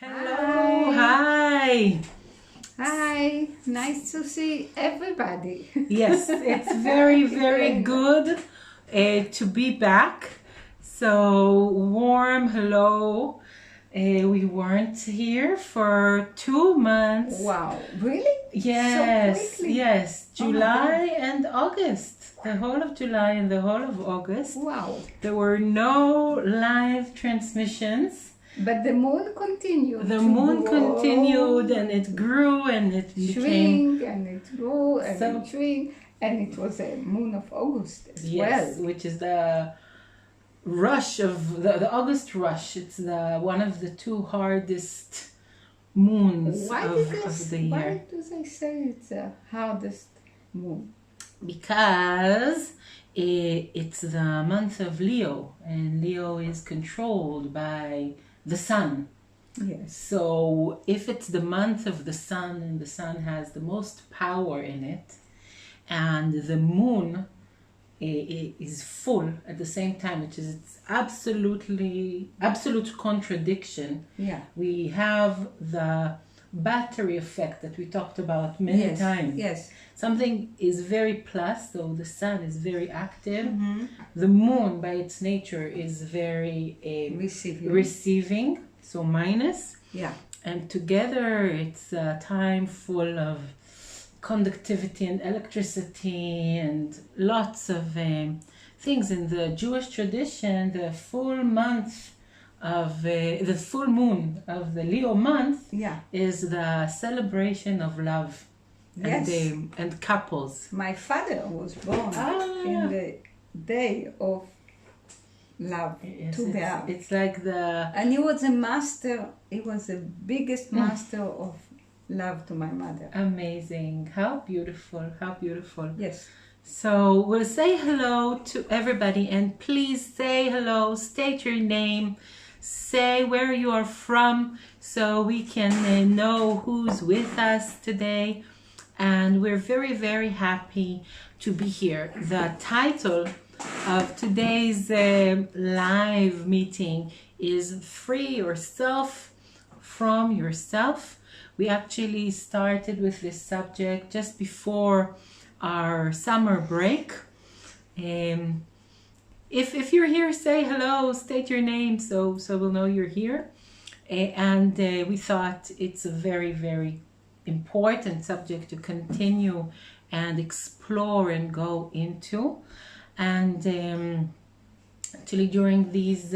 Hello, hi. Hi, nice to see everybody. Yes, it's very good to be back. So warm hello. We weren't here for 2 months. Wow, really? Yes, So quickly? yes, Oh my July and August. The whole of July and the whole of August. Wow. There were no live transmissions. But the moon continued. The to moon grow, continued and it grew and it became shrink, and it grew, and So- it shrink, and it was a moon of August as yes, well. which is the rush of the August rush. It's the one of the two hardest moons Why of the year. Why do they say it's the hardest moon? Because it's the month of Leo, and Leo is controlled by the sun. Yes. So if it's the month of the sun and the sun has the most power in it, and the moon is full at the same time, which is it's absolute contradiction. Yeah. We have the battery effect that we talked about many times. Yes. Something is very plus, so the sun is very active. Mm-hmm. The moon, by its nature, is very receiving, so minus. Yeah. And together, it's a time full of conductivity and electricity and lots of things. In the Jewish tradition, the full month of the full moon of the Leo month Yeah. is the celebration of love. Yes. And couples. My father was born in the day of love Yes, to the earth. it's like the And he was a master, he was the biggest master of love to my mother. amazing. How beautiful, how beautiful. Yes. So we'll say hello to everybody, and please say hello, state your name, say where you are from, so we can know who's with us today. And we're very happy to be here. The title of today's live meeting is Free Yourself from Yourself. We actually started with this subject just before our summer break. If you're here, say hello, state your name, so we'll know you're here. And we thought it's a very important subject to continue and explore and go into. And actually during these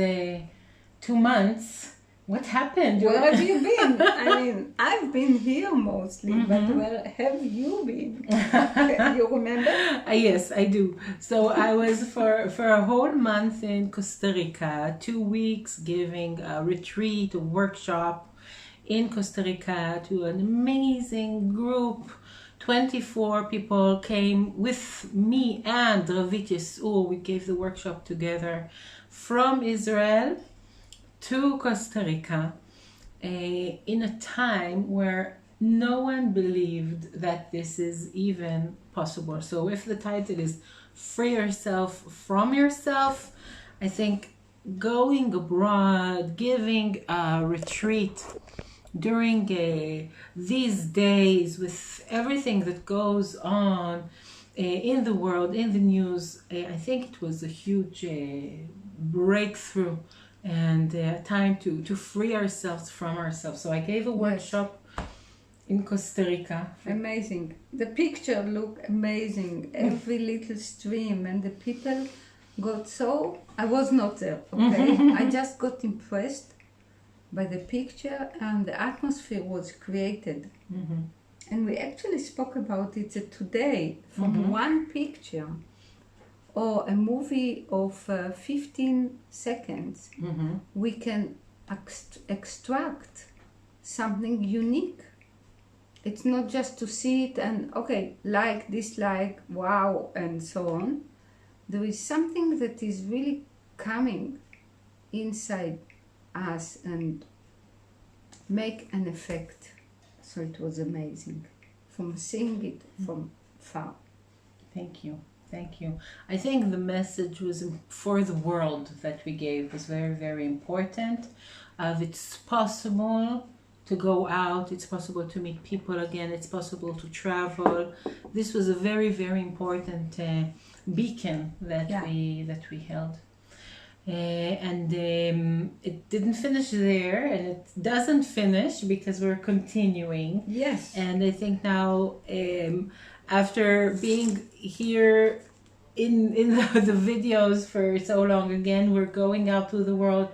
2 months, what happened? Where have you been? I mean, I've been here mostly, but where have you been? You remember? Yes, I do. So I was for a whole month in Costa Rica, 2 weeks giving a retreat, a workshop in Costa Rica to an amazing group. 24 people came with me and Ravit Yesur. We gave the workshop together from Israel to Costa Rica in a time where no one believed that this is even possible. So if the title is Free Yourself from Yourself, I think going abroad, giving a retreat during these days with everything that goes on in the world, in the news, I think it was a huge breakthrough and time to free ourselves from ourselves. So I gave a workshop in Costa Rica. Amazing. The picture looked amazing. Every little stream, and the people got so... I was not there, okay? I just got impressed by the picture, and the atmosphere was created. And we actually spoke about it today. From one picture or a movie of 15 seconds, we can extract something unique. It's not just to see it and, okay, like, dislike, wow, and so on. There is something that is really coming inside us and make an effect. So it was amazing from seeing it from far. Thank you. I think the message was for the world that we gave was very important. of it's possible to go out, it's possible to meet people again, it's possible to travel. This was a very, very important beacon that we held. And it didn't finish there, and it doesn't finish because we're continuing. Yes. And I think now, after being here in the videos for so long again, we're going out to the world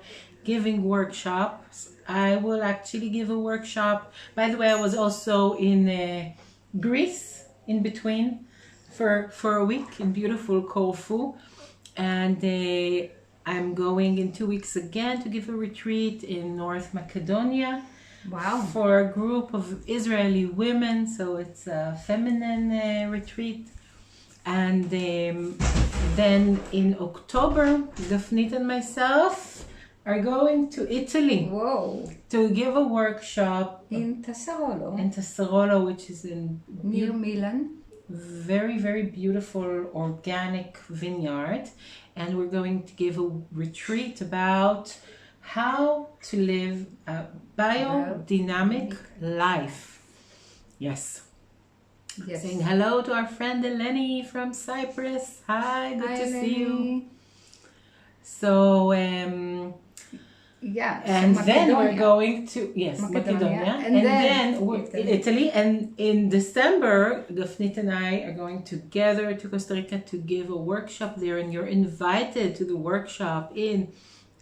giving workshops. I will actually give a workshop. By the way, I was also in Greece in between for a week in beautiful Corfu, and I'm going in 2 weeks again to give a retreat in North Macedonia. Wow. For a group of Israeli women, so it's a feminine retreat. And then in October, Gafnit and myself are going to Italy. Whoa. To give a workshop In Tassarolo. in Tassarolo, which is in Near Milan. very, very beautiful organic vineyard. And we're going to give a retreat about how to live a biodynamic life. Yes. Yes. Saying hello to our friend Eleni from Cyprus. Hi, good to see you. So, yeah. and so then we're Macedonia. going to, yes, Macedonia. And then we're Italy. in Italy. And in December, Gafnit and I are going together to Costa Rica to give a workshop there. And you're invited to the workshop in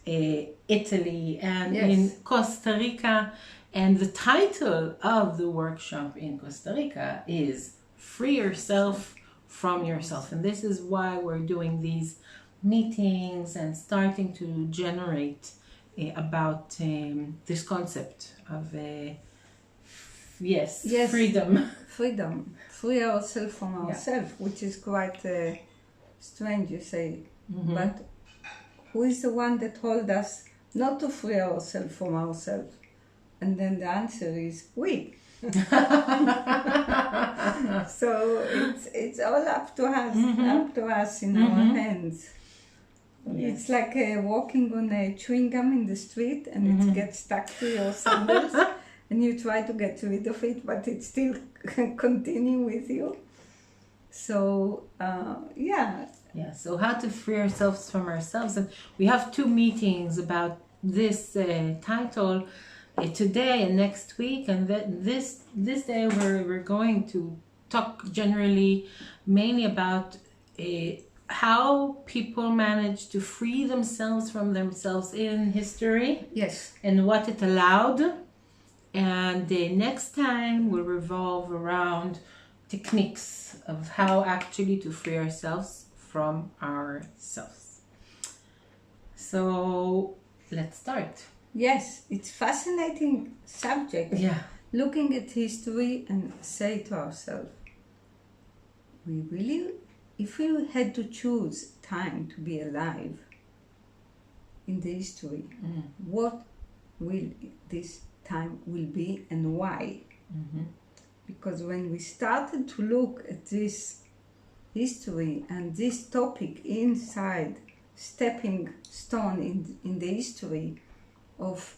Italy and in Costa Rica. And the title of the workshop in Costa Rica is Free Yourself from Yourself. And this is why we're doing these meetings and starting to generate about this concept of freedom. Freedom. Free ourselves from ourselves, which is quite strange, you say. Mm-hmm. But who is the one that told us not to free ourselves from ourselves? And then the answer is we. So it's all up to us, up to us in our hands. Yes. It's like walking on a chewing gum in the street and it gets stuck to your sandals and you try to get rid of it, but it still continue with you. So, Yeah, so how to free ourselves from ourselves. And we have 2 meetings about this title today and next week. And this day we're going to talk generally, mainly about how people manage to free themselves from themselves in history. Yes. And what it allowed. And the next time will revolve around techniques of how actually to free ourselves from ourselves. So let's start. Yes, it's fascinating subject. Yeah. Looking at history and say to ourselves, if we had to choose time to be alive in the history, what will this time will be and why? Mm-hmm. Because when we started to look at this history and this topic inside stepping stone in the history of,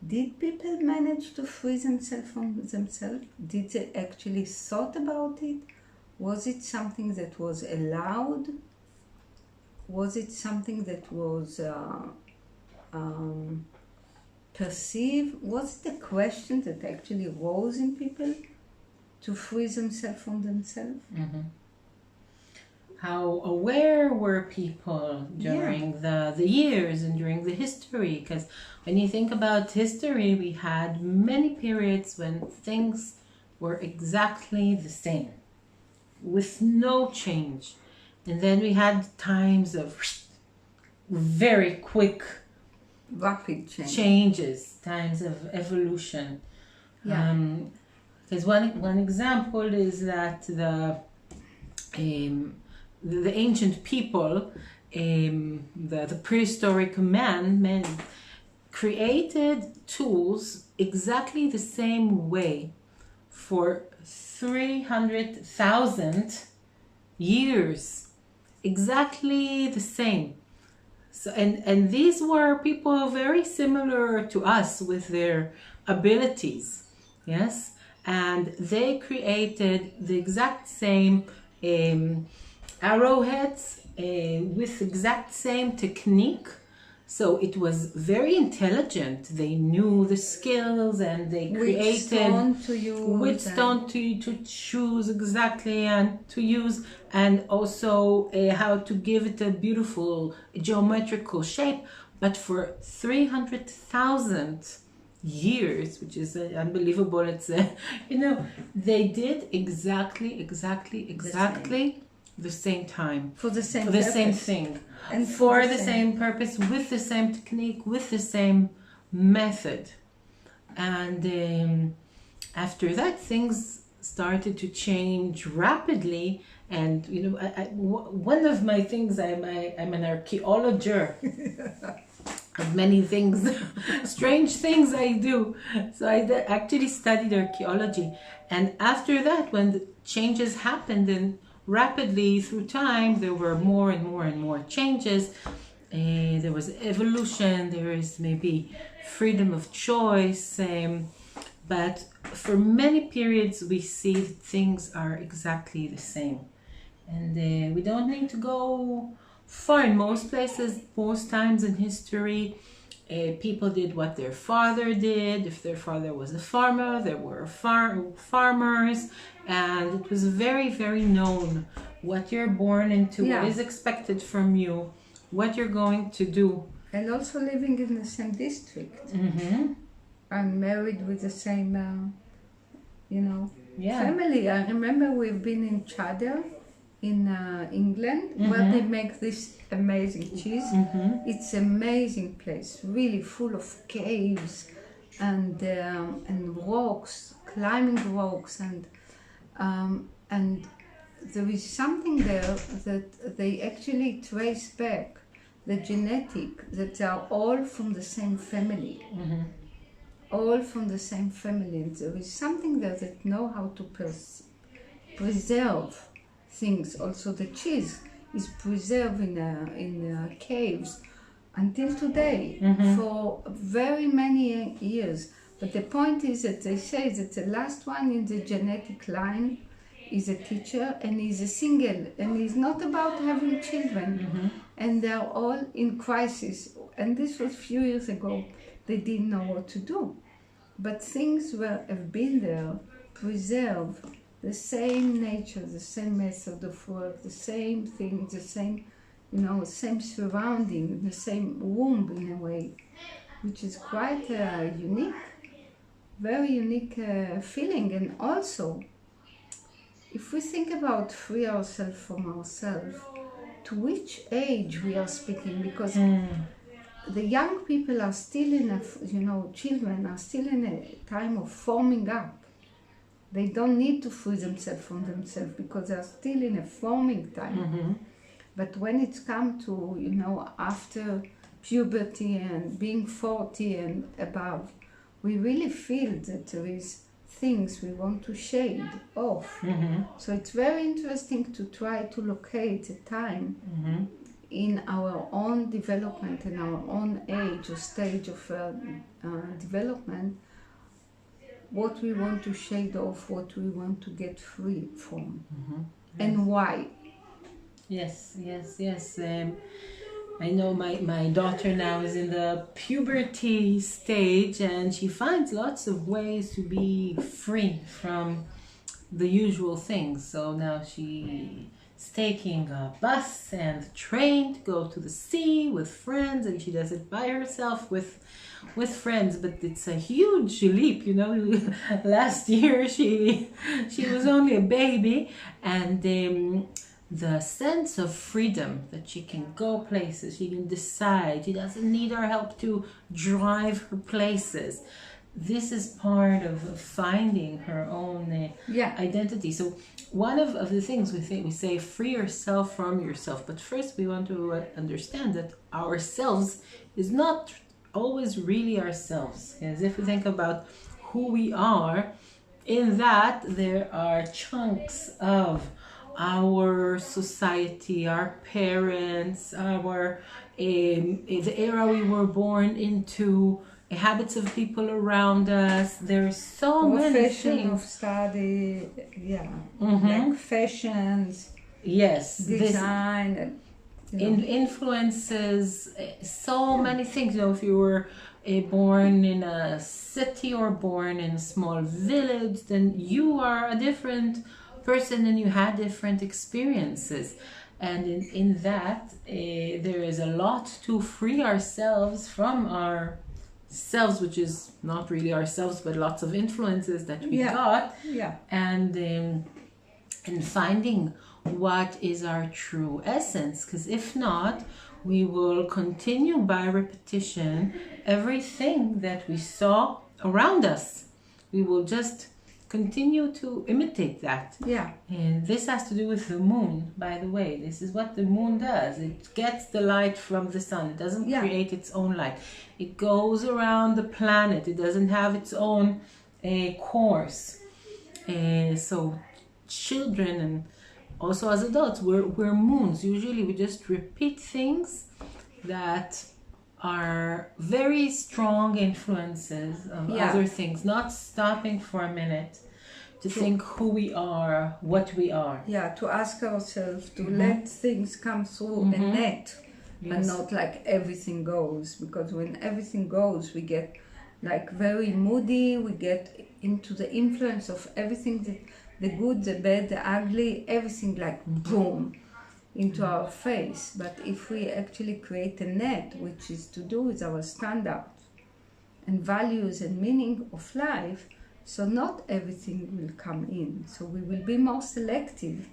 did people manage to free themselves from themselves? Did they actually thought about it? Was it something that was allowed? Was it something that was perceived? Was it a question that actually rose in people to free themselves from themselves? Mm-hmm. How aware were people during the years and during the history? Because when you think about history, we had many periods when things were exactly the same, with no change. And then we had times of very quick, rapid changes, times of evolution. Because one example is that the ancient people, the prehistoric men created tools exactly the same way for 300,000 years. Exactly the same. So, and these were people very similar to us with their abilities, yes, and they created the exact same arrowheads with exact same technique. So it was very intelligent. They knew the skills and they created which stone to choose exactly and to use, and also how to give it a beautiful geometrical shape. But for 300,000 years, which is unbelievable, it's they did exactly the same time for the same thing, and for the same purpose, with the same technique, with the same method. And after that, things started to change rapidly. And one of my things, I'm an archaeologer of many things, strange things I do. So I actually studied archaeology, and after that, when the changes happened and rapidly through time, there were more and more changes. There was evolution, there is maybe freedom of choice, but for many periods we see that things are exactly the same. And we don't need to go far. In most places, most times in history, people did what their father did. If their father was a farmer, there were farmers, and it was very, very known what you're born into, what is expected from you, what you're going to do. And also living in the same district. I'm married with the same, family. I remember we've been in Cheddar in England, where they make this amazing cheese. It's an amazing place, really full of caves and rocks, climbing rocks, and there is something there that they actually trace back the genetic, that are all from the same family. All from the same family. And there is something there that know how to preserve things. Also the cheese is preserved in caves until today, for very many years. But the point is that they say that the last one in the genetic line is a teacher, and he's a single, and he's not about having children. And they're all in crisis. And this was a few years ago. They didn't know what to do. But things have been there, preserved, the same nature, the same method of work, the same thing, the same, same surrounding, the same womb in a way, which is quite unique, very unique feeling. And also, if we think about free ourselves from ourselves, to which age we are speaking, because the young people are still in children are still in a time of forming up. They don't need to free themselves from themselves because they're still in a forming time. But when it's come to, after puberty and being 40 and above, we really feel that there is things we want to shade off. So it's very interesting to try to locate a time in our own development, in our own age or stage of development, what we want to shade off, what we want to get free from, and why. Yes. I know my daughter now is in the puberty stage, and she finds lots of ways to be free from the usual things. So now she's taking a bus and train to go to the sea with friends, and she does it by herself with friends, but it's a huge leap, Last year she was only a baby, and the sense of freedom that she can go places, she can decide, she doesn't need our help to drive her places. This is part of finding her own identity. So one of the things we say, free yourself from yourself. But first we want to understand that ourselves is not always really ourselves. As if we think about who we are, in that there are chunks of our society, our parents, our the era we were born into, habits of people around us. There's so many Profession things. of study, yeah, Mhm. like fashions, Yes, design, influences, so many things. If you were born in a city or born in a small village, then you are a different person and you had different experiences. And in that, there is a lot to free ourselves from ourselves, which is not really ourselves, but lots of influences that we got. Yeah. And finding what is our true essence, because if not, we will continue by repetition everything that we saw around us. We will just continue to imitate that. Yeah. And this has to do with the moon, by the way. This is what the moon does. It gets the light from the sun. It doesn't create its own light. It goes around the planet. It doesn't have its own course. So children and also as adults, we're moons. Usually we just repeat things that are very strong influences of other things, not stopping for a minute to think who we are, what we are. Yeah, to ask ourselves to let things come through a net and not like everything goes. Because when everything goes, we get like very moody, we get into the influence of everything, the good, the bad, the ugly, everything like boom into our face. But if we actually create a net, which is to do with our standards and values and meaning of life, so not everything will come in. So we will be more selective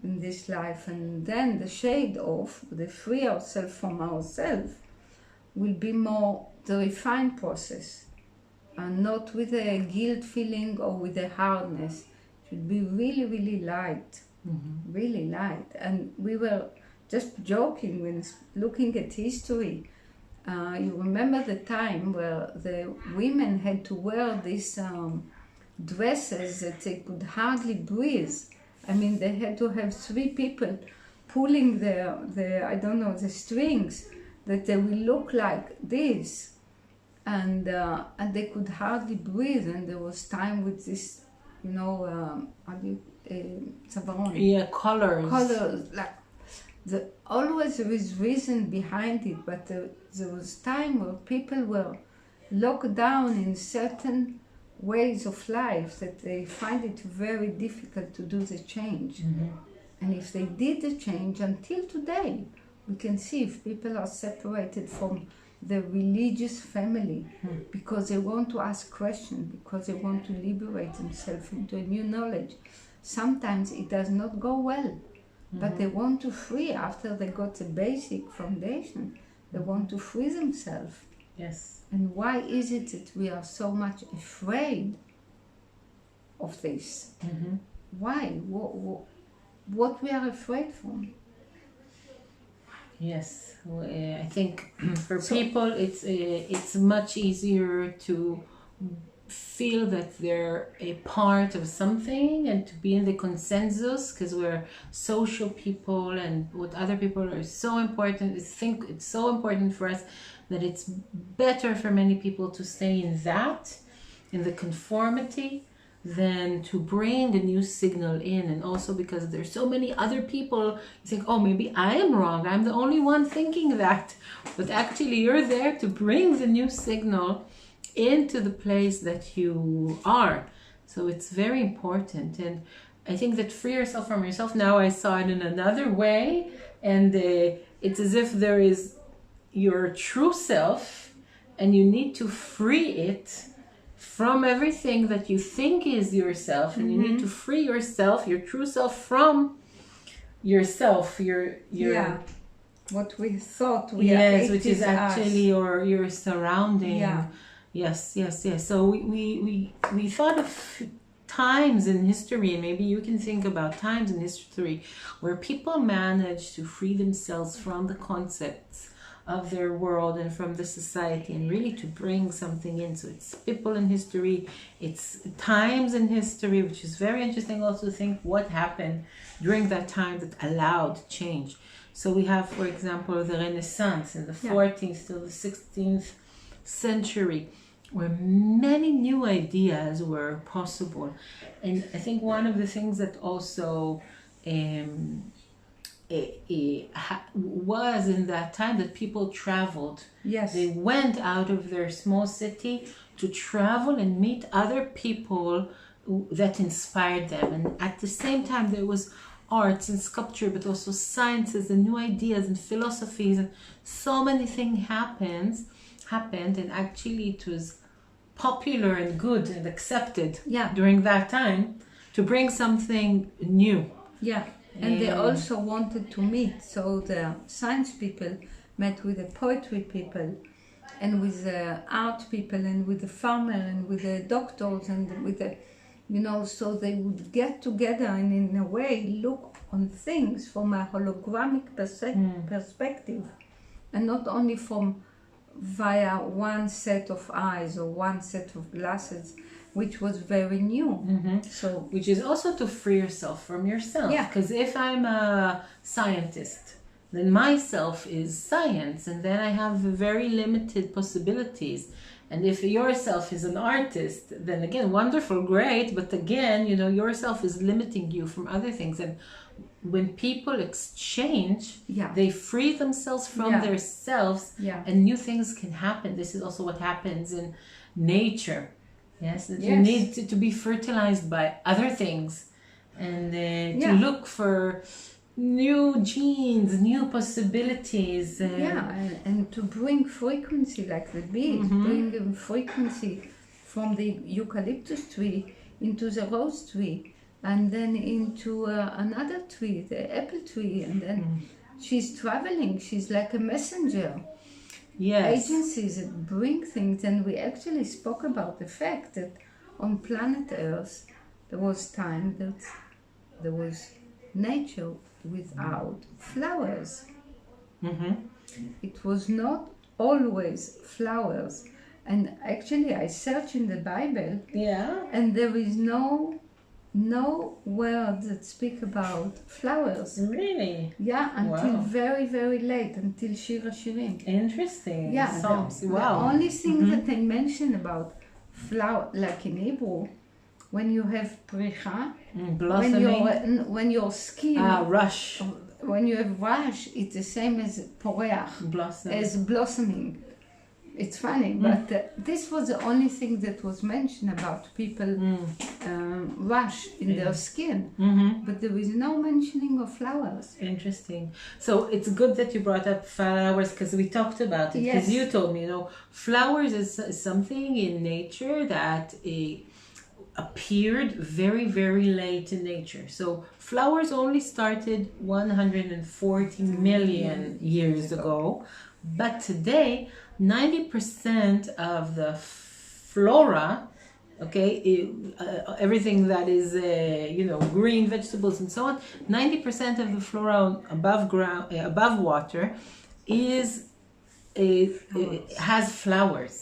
in this life, and then the shade off, the free ourselves from ourselves, will be more the refined process, and not with a guilt feeling or with a hardness. It should be really, really light, really light. And we were just joking when looking at history. You remember the time where the women had to wear these dresses that they could hardly breathe. I mean, they had to have 3 people pulling the I don't know, the strings, that they will look like this. And they could hardly breathe. And there was time with this, colors, like always there is reason behind it, but there was time where people were locked down in certain ways of life that they find it very difficult to do the change. And if they did the change, until today, we can see if people are separated from the religious family because they want to ask questions, because they want to liberate themselves into a new knowledge. Sometimes it does not go well, but they want to free after they got the basic foundation. They want to free themselves. Yes. And why is it that we are so much afraid of this? Why? What we are afraid from? Yes, I think for people it's much easier to feel that they're a part of something and to be in the consensus, because we're social people, and what other people are so important. I think it's so important for us that it's better for many people to stay in the conformity, than to bring a new signal in. And also because there's so many other people, you think, oh, maybe I am wrong, I'm the only one thinking that. But actually you're there to bring the new signal into the place that you are. So it's very important. And I think that free yourself from yourself, now I saw it in another way, and it's as if there is your true self and you need to free it from everything that you think is yourself, and you need to free yourself, your true self, from yourself, your what we thought we are, which is actually your surrounding. Yes. So we thought of times in history, and maybe you can think about times in history where people managed to free themselves from the concepts of their world and from the society, and really to bring something in. So it's people in history, it's times in history, which is very interesting also to think what happened during that time that allowed change. So we have, for example, the Renaissance in the 14th to the 16th century, where many new ideas were possible. And I think one of the things that also was in that time that people traveled. Yes. They went out of their small city to travel and meet other people that inspired them. And at the same time, there was arts and sculpture, but also sciences and new ideas and philosophies, and so many things happened, and actually it was popular and good and accepted during that time to bring something new. Yeah, and they also wanted to meet. So the science people met with the poetry people, and with the art people, and with the farmer, and with the doctors, and with the, so they would get together and in a way look on things from a hologramic perspective, and not only from via one set of eyes or one set of glasses, which was very new. So, which is also to free yourself from yourself. Because if I'm a scientist, then myself is science, and then I have very limited possibilities. And if yourself is an artist, then again, wonderful, great, but again, yourself is limiting you from other things. And when people exchange, they free themselves from their selves, and new things can happen. This is also what happens in nature. Yes, that you need to be fertilized by other things, and to look for new genes, new possibilities. And to bring frequency, like the bees, bring frequency from the eucalyptus tree into the rose tree, and then into another tree, the apple tree, and then she's traveling. She's like a messenger. Yes. Agencies that bring things, and we actually spoke about the fact that on planet Earth there was time that there was nature without flowers. It was not always flowers, and actually I searched in the Bible, and there is no words that speak about flowers. Really? Yeah, until very, very late, until Shir HaShirim. Interesting. Yeah, Songs. the Wow. only thing that they mention about flower, like in Hebrew, when you have pricha, blossoming, when your skin, rush. when you have rush, it's the same as poreach, as blossoming. It's funny, but this was the only thing that was mentioned about people rush in their skin, but there is no mentioning of flowers. Interesting. So it's good that you brought up flowers, because we talked about it, because you told me, flowers is something in nature that appeared very, very late in nature. So flowers only started 140 million years ago, but today 90% of the flora, everything that is green, vegetables and so on, 90% of the flora above water has flowers.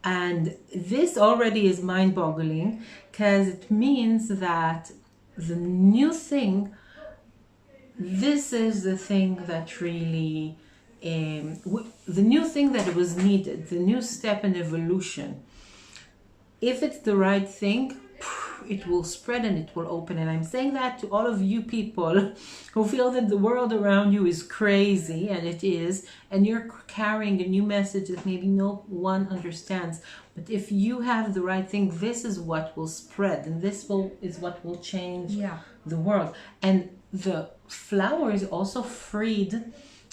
And this already is mind-boggling, because it means that the new thing, this is the thing that really the new thing that was needed, the new step in evolution. If it's the right thing, it will spread and it will open. And I'm saying that to all of you people who feel that the world around you is crazy, and it is, and you're carrying a new message that maybe no one understands. But if you have the right thing, this is what will spread, and this is what will change the world. And the flowers also freed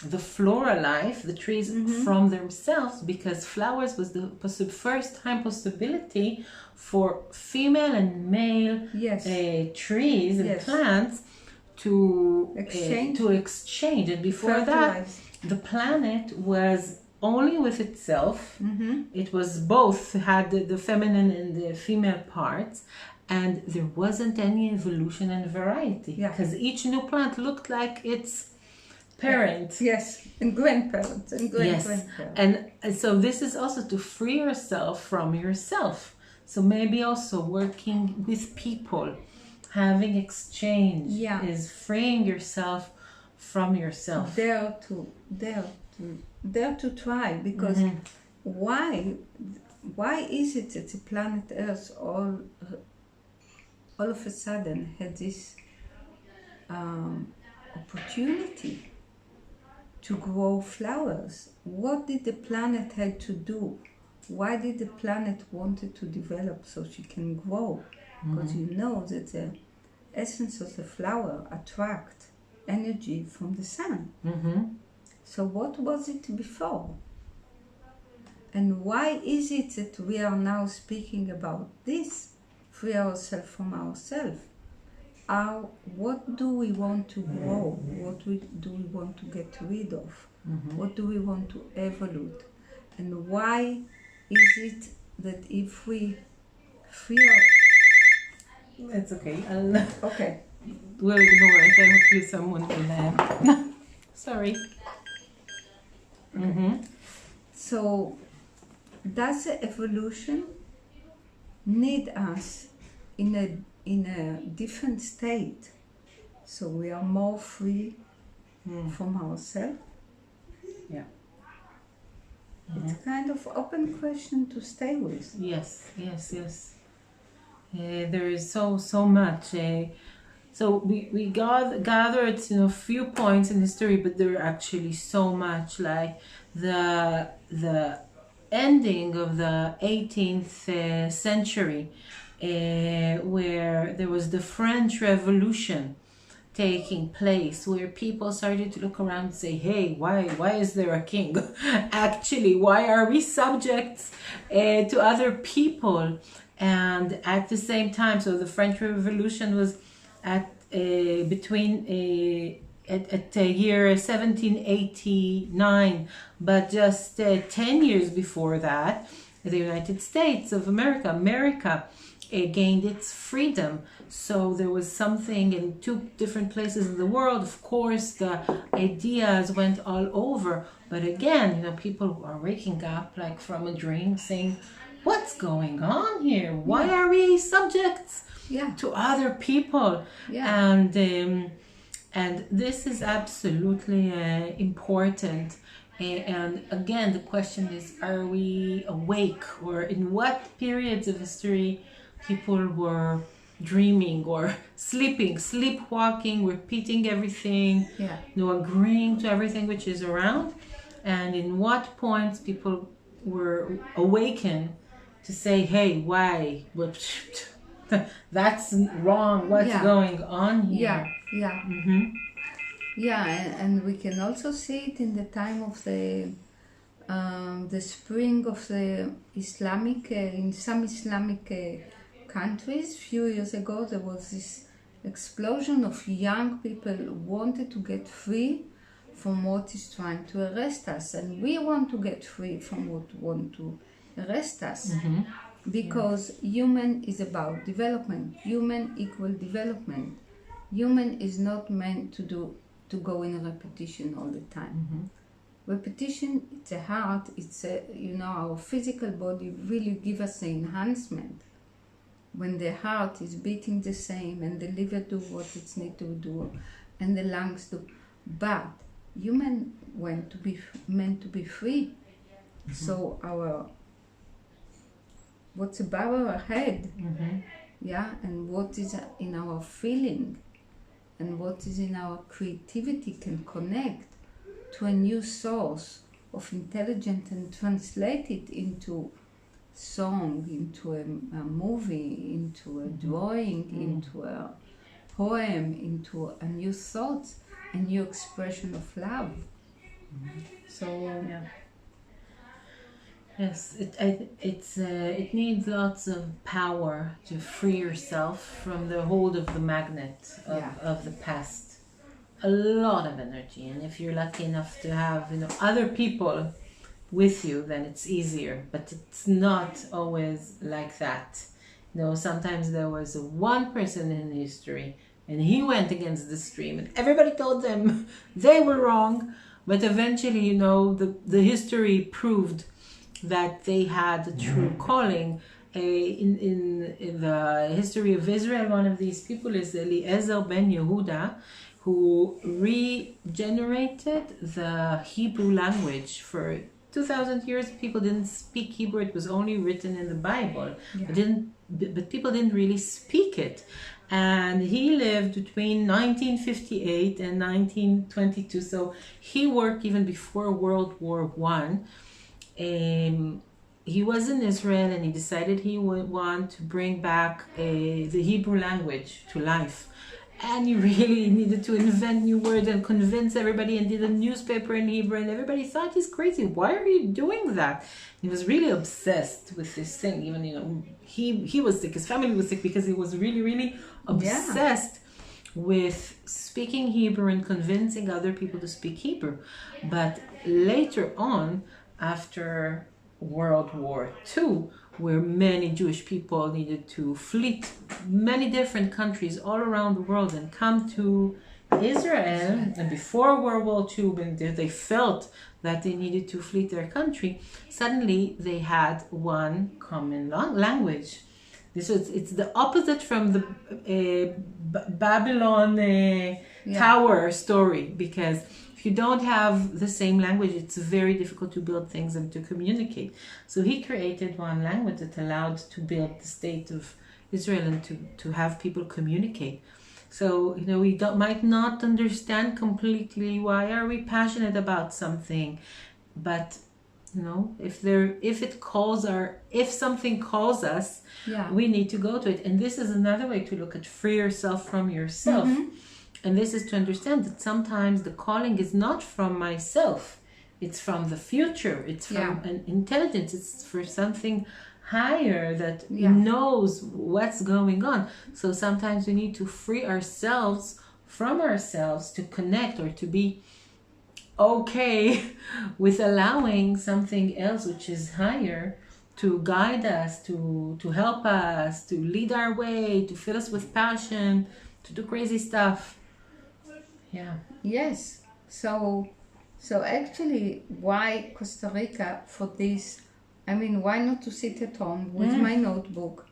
the flora life, the trees, from themselves, because flowers was the first time possibility for female and male trees and plants to exchange. And before that, the planet was only with itself. It was both, had the feminine and the female parts, and there wasn't any evolution and variety, because each new plant looked like its parent. And grandparents and grandparents. And so this is also to free yourself from yourself. So maybe also working with people, having exchange is freeing yourself from yourself. Dare to try, because why is it that the planet Earth all of a sudden had this opportunity to grow flowers? What did the planet had to do? Why did the planet wanted to develop so she can grow? Because you know that the essence of the flower attract energy from the sun. So what was it before? And why is it that we are now speaking about this? Free ourselves from ourselves. What do we want to grow? Do we want to get rid of? What do we want to evolve? And why is it that if we free our... It's okay. Okay. We'll ignore it. I hope someone will... Sorry. So, does the evolution need us in a different state, so we are more free from ourselves? Yeah. It's a kind of open question to stay with. Yes. There is so much. So we gathered a few points in history, but there are actually so much, like the ending of the 18th century, where there was the French Revolution taking place, where people started to look around and say, hey, why is there a king? Actually, why are we subjects to other people? And at the same time, so the French Revolution was at between at the year 1789, but just 10 years before that, the United States of America gained its freedom. So there was something in two different places in the world. Of course, the ideas went all over, but again, people are waking up like from a dream, saying, what's going on here? Why are we subjects to other people? And this is absolutely important. And again, the question is, are we awake? Or in what periods of history people were dreaming or sleepwalking, repeating everything, agreeing to everything which is around? And in what points people were awakened to say, hey, why? That's wrong. What's going on here? And we can also see it in the time of the spring of the Islamic, in some Islamic countries. Few years ago, there was this explosion of young people who wanted to get free from what is trying to arrest us, and we want to get free from what want to arrest us. Because human is about development. Human equal development. Human is not meant to go in repetition all the time. Repetition, it's a heart, it's our physical body really give us the enhancement. When the heart is beating the same and the liver do what it needs to do and the lungs do. But human meant to be free. So what's above our head, and what is in our feeling and what is in our creativity can connect to a new source of intelligence and translate it into song, into a movie, into a drawing, into a poem, into a new thought, a new expression of love. So yes, it needs lots of power to free yourself from the hold of the magnet of the past. A lot of energy, and if you're lucky enough to have other people with you, then it's easier. But it's not always like that. Sometimes there was one person in history, and he went against the stream, and everybody told them they were wrong. But eventually, the history proved that they had a true calling. In the history of Israel, one of these people is Eliezer ben Yehuda, who regenerated the Hebrew language. For 2,000 years, people didn't speak Hebrew. It was only written in the Bible, but people didn't really speak it. And he lived between 1958 and 1922, so he worked even before World War One. He was in Israel, and he decided he would want to bring back the Hebrew language to life. And he really needed to invent new words and convince everybody, and did a newspaper in Hebrew, and everybody thought he's crazy. Why are you doing that? He was really obsessed with this thing. Even, you know, he was sick, his family was sick, because he was really, really obsessed with speaking Hebrew and convincing other people to speak Hebrew. But later on, after World War II, where many Jewish people needed to flee many different countries all around the world and come to Israel, and before World War II, when they felt that they needed to flee their country, suddenly they had one common language. It's the opposite from the Babylon Tower story, because if you don't have the same language, it's very difficult to build things and to communicate. So he created one language that allowed to build the state of Israel and to have people communicate. So, you know, we might not understand completely why are we passionate about something, but you know, if something calls us, we need to go to it. And this is another way to look at free yourself from yourself. And this is to understand that sometimes the calling is not from myself. It's from the future. It's from an intelligence. It's for something higher that knows what's going on. So sometimes we need to free ourselves from ourselves to connect, or to be okay with allowing something else which is higher to guide us, to help us, to lead our way, to fill us with passion, to do crazy stuff. Yes. So actually, why Costa Rica for this? I mean, why not to sit at home with my notebook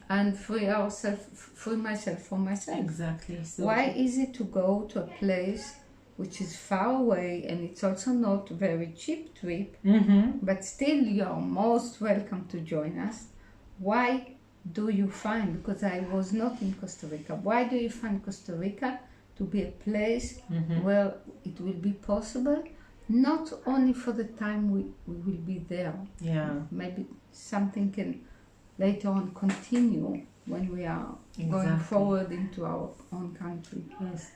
and free myself from myself? Exactly. So why is it to go to a place which is far away, and it's also not a very cheap trip, but still you're most welcome to join us? Why do you find, because I was not in Costa Rica, why do you find Costa Rica to be a place where it will be possible, not only for the time we will be there. Maybe something can later on continue when we are going forward into our own country. Yes.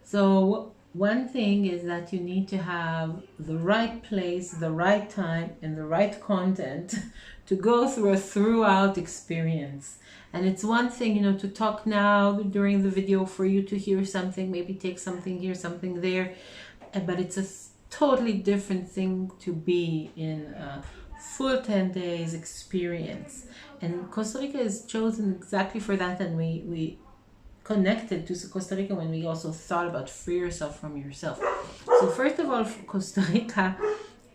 So one thing is that you need to have the right place, the right time, and the right content to go through a throughout experience. And it's one thing, you know, to talk now during the video, for you to hear something, maybe take something here, something there, but it's a totally different thing to be in a full 10 days experience. And Costa Rica is chosen exactly for that, and we connected to Costa Rica when we also thought about free yourself from yourself. So first of all, Costa Rica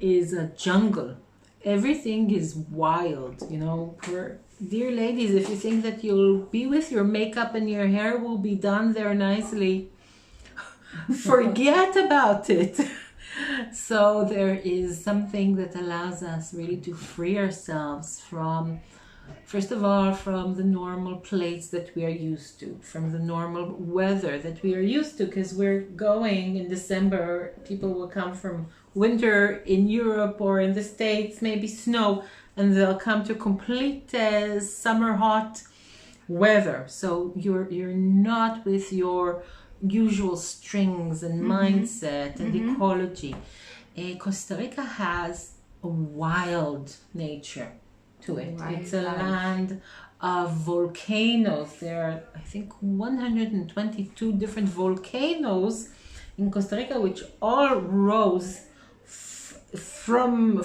is a jungle. Everything is wild, you know. Dear ladies, if you think that you'll be with your makeup and your hair will be done there nicely, forget about it. So there is something that allows us really to free ourselves from, first of all, from the normal place that we are used to, from the normal weather that we are used to, because we're going in December. People will come from winter in Europe or in the States, maybe snow, and they'll come to complete summer hot weather. So you're not with your usual strings and mindset and ecology. Costa Rica has a wild nature to it. It's a land of volcanoes. There are, I think, 122 different volcanoes in Costa Rica, which all rose from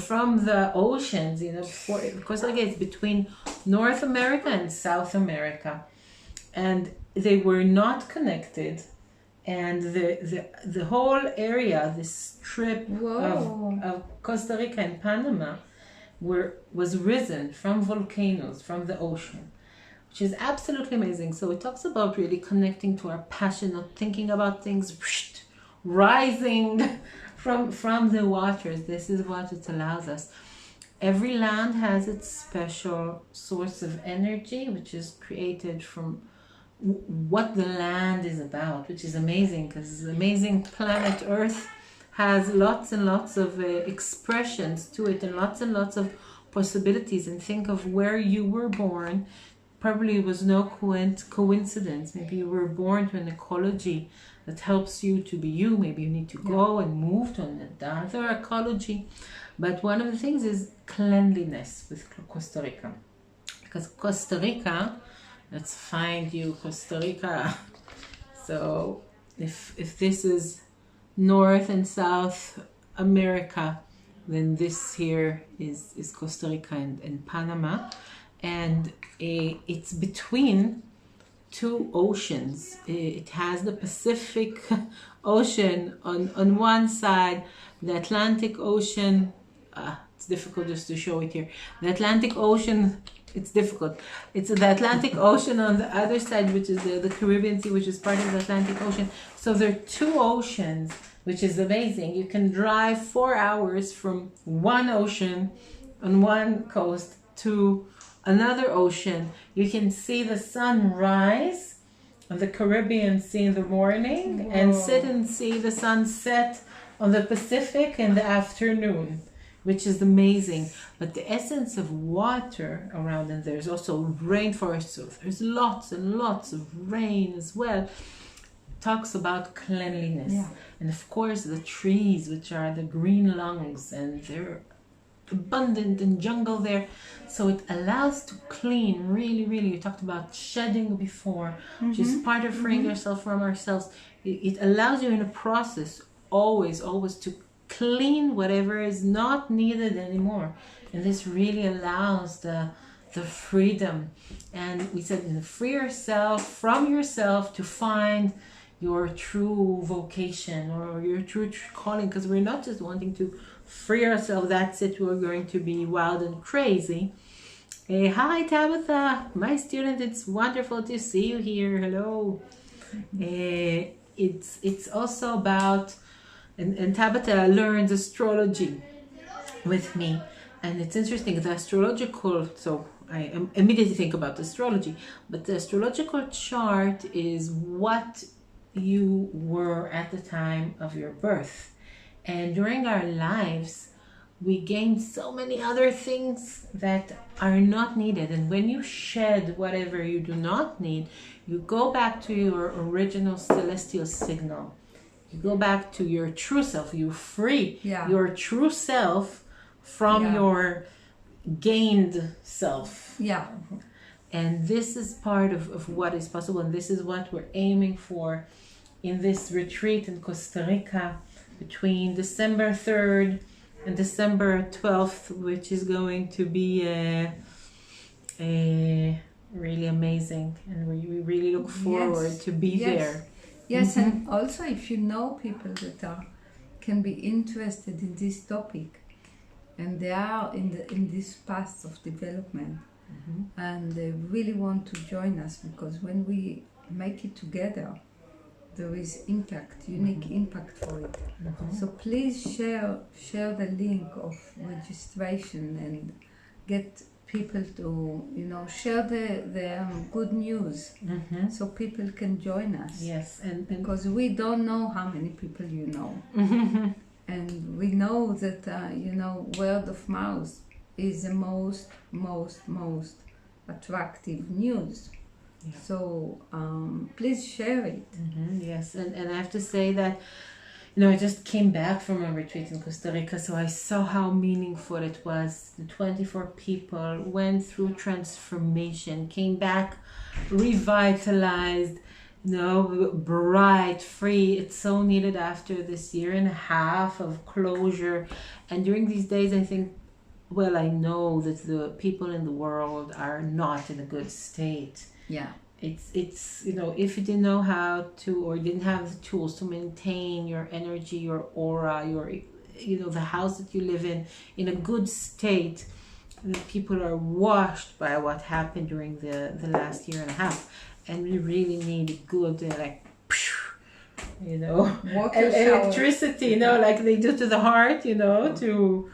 the oceans. You know, Costa Rica is between North America and South America, and they were not connected. And the whole area, this strip of Costa Rica and Panama, was risen from volcanoes, from the ocean. which is absolutely amazing. So it talks about really connecting to our passion, not thinking about things rising from the waters. This is what it allows us. Every land has its special source of energy, which is created from what the land is about, which is amazing, because the amazing planet Earth has lots and lots of expressions to it, and lots of possibilities. And think of where you were born. Probably it was no coincidence. Maybe you were born to an ecology that helps you to be you. Maybe you need to go and move to another ecology. But one of the things is cleanliness with Costa Rica. Because Costa Rica, let's find you Costa Rica. So if this is North and South America, then this here is Costa Rica and Panama. And it's between two oceans. It has the Pacific Ocean on one side, the Atlantic Ocean. It's difficult just to show it here. The Atlantic Ocean, it's difficult. It's the Atlantic Ocean on the other side, which is the Caribbean Sea, which is part of the Atlantic Ocean. So there are two oceans, which is amazing. You can drive 4 hours from one ocean on one coast to another ocean. You can see the sun rise on the Caribbean Sea in the morning and sit and see the sun set on the Pacific in the afternoon, which is amazing. But the essence of water around, and there's also rainforest, so there's lots and lots of rain as well, talks about cleanliness. And of course the trees, which are the green lungs, and they're abundant in jungle there, so it allows to clean really. You talked about shedding before, which is part of freeing yourself from ourselves. It allows you in a process always to clean whatever is not needed anymore, and this really allows the freedom. And we said, free yourself from yourself to find your true vocation or your true calling, because we're not just wanting to free ourselves, that's it, we're going to be wild and crazy. Hi Tabitha, my student, it's wonderful to see you here. Hello. It's also about, and Tabitha learns astrology with me, and it's interesting, the astrological, so I immediately think about astrology, but the astrological chart is what you were at the time of your birth. And during our lives, we gain so many other things that are not needed. And when you shed whatever you do not need, you go back to your original celestial signal. You go back to your true self. You free your true self from your gained self. And this is part of what is possible. And this is what we're aiming for in this retreat in Costa Rica between December 3rd and December 12th, which is going to be really amazing. And we really look forward to be there. Yes, and also if you know people that can be interested in this topic, and they are in this path of development, and they really want to join us, because when we make it together, there is impact, unique impact for it. So please share the link of registration and get people to share the good news, so people can join us. Yes, and because we don't know how many people you know, and we know that word of mouth is the most attractive news. So please share it. Yes, and I have to say that I just came back from a retreat in Costa Rica, so I saw how meaningful it was. The 24 people went through transformation, came back revitalized, bright, free. It's so needed after this year and a half of closure. And during these days, I think, I know that the people in the world are not in a good state. It's if you didn't know how to, or didn't have the tools to maintain your energy, your aura, your the house that you live in a good state, that people are washed by what happened during the last year and a half, and we really need good electricity, like they do to the heart, to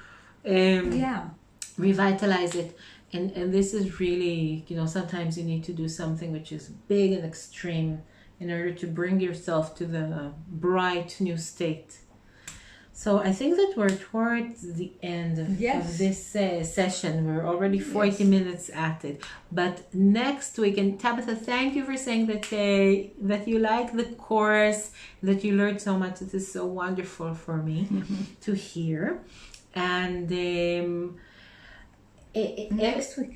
revitalize it. And this is really, sometimes you need to do something which is big and extreme in order to bring yourself to the bright new state. So I think that we're towards the end of this session. We're already 40 minutes at it. But next week, and Tabitha, thank you for saying that you like the course, that you learned so much. It is so wonderful for me to hear. And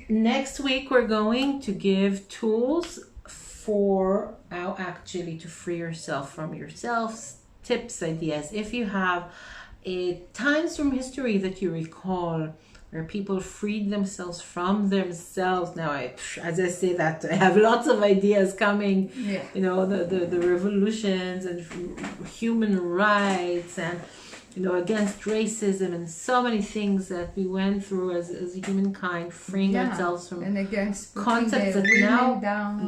next week we're going to give tools for how actually to free yourself from yourself, tips, ideas. If you have times from history that you recall where people freed themselves from themselves. Now, as I say that, I have lots of ideas coming. Yeah. The revolutions and human rights and against racism and so many things that we went through as humankind, freeing ourselves from and against concepts that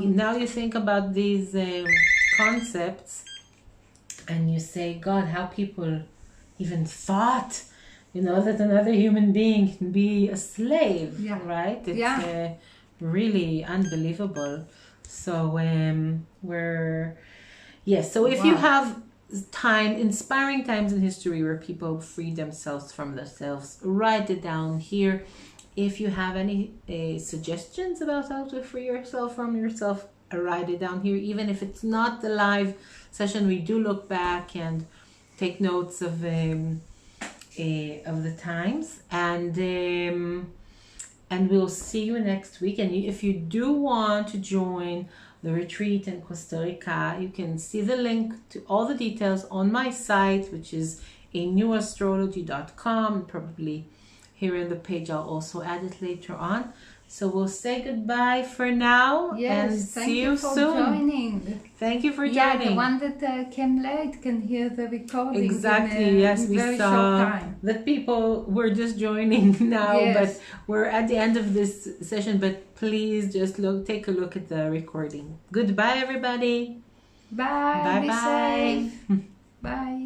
now you think about these concepts and you say, God, how people even thought, that another human being can be a slave, right? It's really unbelievable. So so if you have inspiring times in history where people freed themselves from themselves, write it down here. If you have any suggestions about how to free yourself from yourself, write it down here. Even if it's not the live session, we do look back and take notes of the times, and we'll see you next week. And if you do want to join the retreat in Costa Rica, you can see the link to all the details on my site, which is anewastrology.com. Probably here in the page, I'll also add it later on. So we'll say goodbye for now, and see you soon. Joining. Thank you for joining. Yeah, the one that came late can hear the recording. Exactly. Yes, we saw that people were just joining now, but we're at the end of this session. But please just take a look at the recording. Goodbye, everybody. Bye. Be safe. Bye.